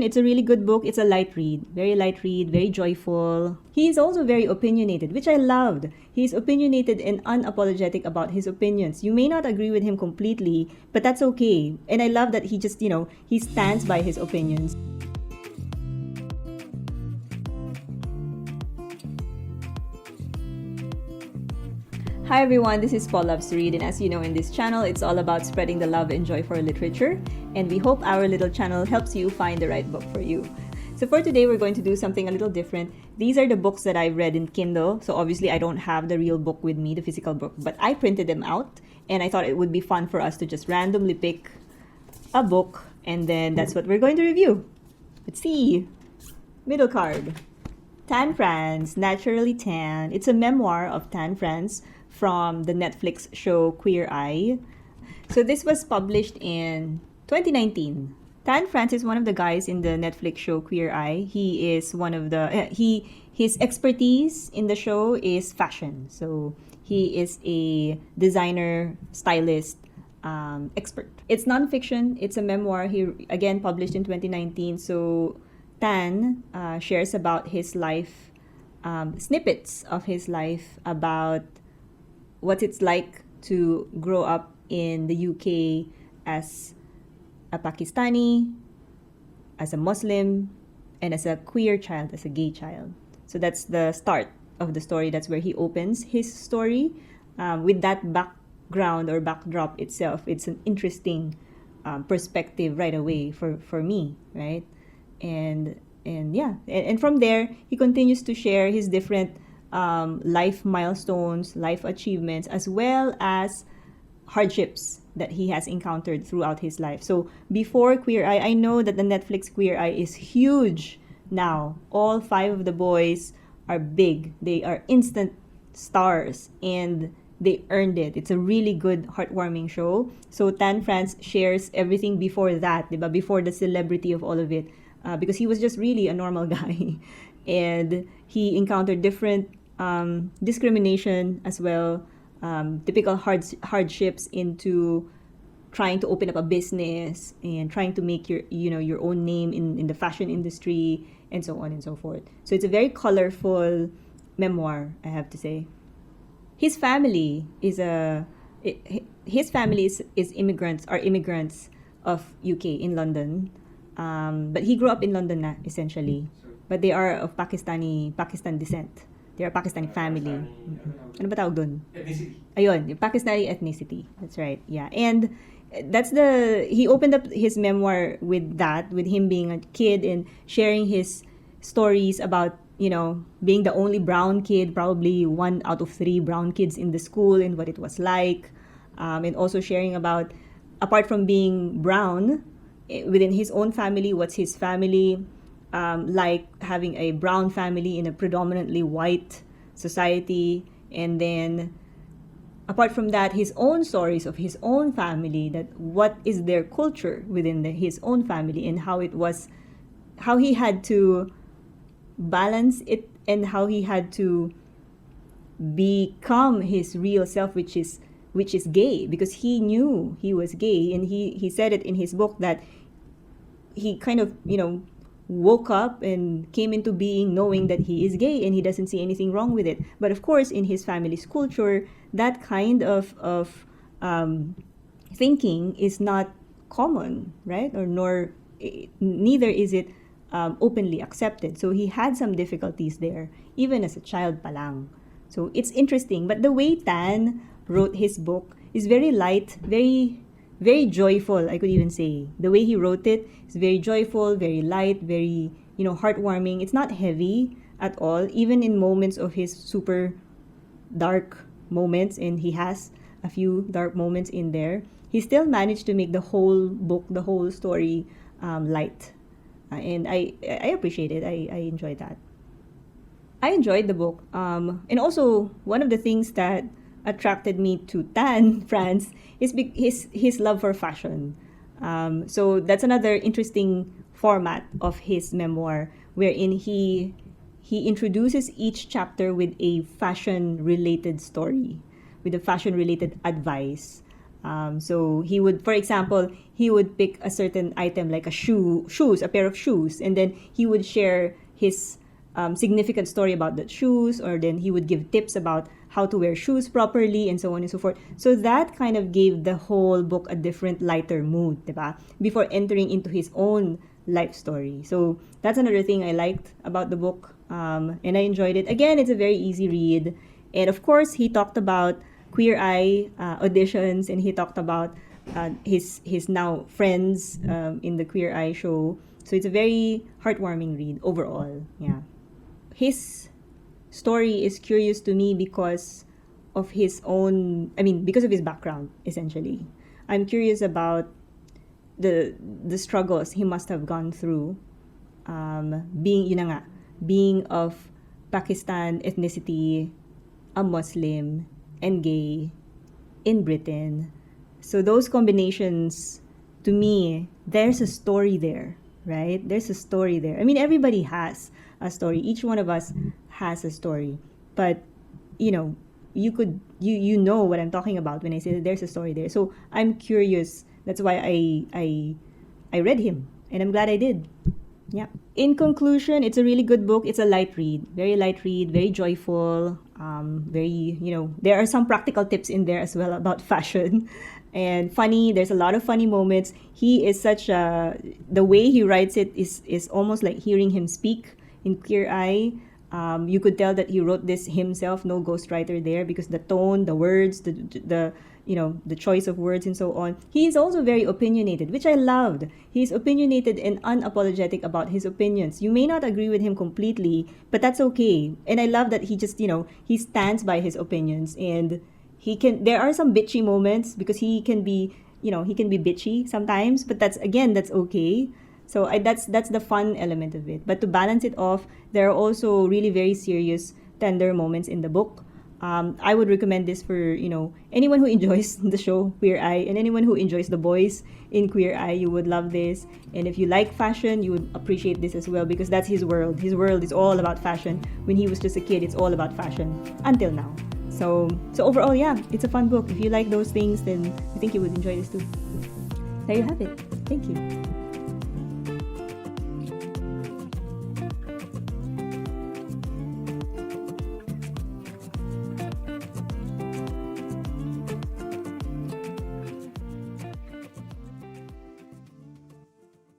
It's a really good book. It's a light read, very joyful. He's also very opinionated, which I loved. He's opinionated and unapologetic about his opinions. You may not agree with him completely, but that's okay. And I love that he just, he stands by his opinions. Hi everyone, this is Paul Loves to Read, and as you know, in this channel, it's all about spreading the love and joy for literature, and we hope our little channel helps you find the right book for you. So for today, we're going to do something a little different. These are the books that I've read in Kindle, so obviously I don't have the real book with me, the physical book, but I printed them out, and I thought it would be fun for us to just randomly pick a book, and then that's what we're going to review. Let's see. Middle card. Tan France, Naturally Tan. It's a memoir of Tan France from the Netflix show Queer Eye. So this was published in 2019. Tan France is one of the guys in the Netflix show Queer Eye. He is one of the his expertise in the show is fashion. So he is a designer, stylist, expert. It's nonfiction. It's a memoir. He again published in 2019. So Tan shares about his life, snippets of his life about what it's like to grow up in the UK as a Pakistani, as a Muslim, and as a queer child, as a gay child. So that's the start of the story. That's where he opens his story. With that background or backdrop itself, it's an interesting perspective right away for me, right? And yeah, and from there, he continues to share his different life milestones, life achievements, as well as hardships that he has encountered throughout his life. So before Queer Eye, I know that the Netflix Queer Eye is huge now. All 5 of the boys are big. They are instant stars and they earned it. It's a really good, heartwarming show. So Tan France shares everything before that, diba? Before the celebrity of all of it, because he was just really a normal guy. And he encountered different discrimination as well, typical hardships into trying to open up a business and trying to make your own name in the fashion industry and so on and so forth. So it's a very colorful memoir, I have to say. His family is immigrants of UK in London, but he grew up in London na, essentially. But they are of Pakistan descent. They're a Pakistani family. Ano ba tawag dun? Ethnicity. Ayun, yung Pakistani ethnicity. That's right. Yeah. And he opened up his memoir with that, with him being a kid and sharing his stories about, being the only brown kid, probably 1 out of 3 brown kids in the school and what it was like. And also sharing about, apart from being brown, within his own family, what's his family like having a brown family in a predominantly white society. And then apart from that, his own stories of his own family, that what is their culture within his own family, and how he had to balance it, and how he had to become his real self, which is gay, because he knew he was gay. And he said it in his book that he kind of woke up and came into being knowing that he is gay and he doesn't see anything wrong with it. But of course, in his family's culture, that kind of thinking is not common, right? Neither is it openly accepted. So he had some difficulties there, even as a child palang. So it's interesting. But the way Tan wrote his book is very light, very very joyful, I could even say. The way he wrote it is very joyful, very light, very, heartwarming. It's not heavy at all, even in moments of his super dark moments, and he has a few dark moments in there. He still managed to make the whole book, the whole story, light. And I appreciate it. I enjoyed that. I enjoyed the book. And also, one of the things that attracted me to Tan France is his love for fashion. So that's another interesting format of his memoir, wherein he introduces each chapter with a fashion related story, with a fashion related advice. So he would, for example, he would pick a certain item like a pair of shoes, and then he would share his significant story about that shoes, or then he would give tips about how to wear shoes properly, and so on and so forth. So that kind of gave the whole book a different, lighter mood, diba? Before entering into his own life story. So that's another thing I liked about the book, and I enjoyed it. Again, it's a very easy read, and of course, he talked about Queer Eye auditions, and he talked about his now friends in the Queer Eye show. So it's a very heartwarming read overall. Yeah, his story is curious to me because of his own. I mean, because of his background. Essentially, I'm curious about the struggles he must have gone through, being yun na nga, being of Pakistan ethnicity, a Muslim, and gay in Britain. So those combinations, to me, there's a story there, right? There's a story there. I mean, everybody has a story. Each one of us has a story. But, you know, you know what I'm talking about when I say that there's a story there. So I'm curious. That's why I read him, and I'm glad I did. Yeah. In conclusion, it's a really good book. It's a light read, very joyful. Very, there are some practical tips in there as well about fashion, and funny. There's a lot of funny moments. He is such a the way he writes it is almost like hearing him speak in Queer Eye. You could tell that he wrote this himself, no ghostwriter there, because the tone, the words, the choice of words and so on. He is also very opinionated, which I loved. He's opinionated and unapologetic about his opinions. You may not agree with him completely, but that's okay. And I love that he just, he stands by his opinions, and there are some bitchy moments because he can be bitchy sometimes, but that's okay. So that's the fun element of it. But to balance it off, there are also really very serious, tender moments in the book. I would recommend this for anyone who enjoys the show Queer Eye, and anyone who enjoys the boys in Queer Eye. You would love this, and if you like fashion, you would appreciate this as well, because that's his world. His world is all about fashion. When he was just a kid, it's all about fashion until now. So overall, yeah, it's a fun book. If you like those things, then I think you would enjoy this too. There you have it. Thank you.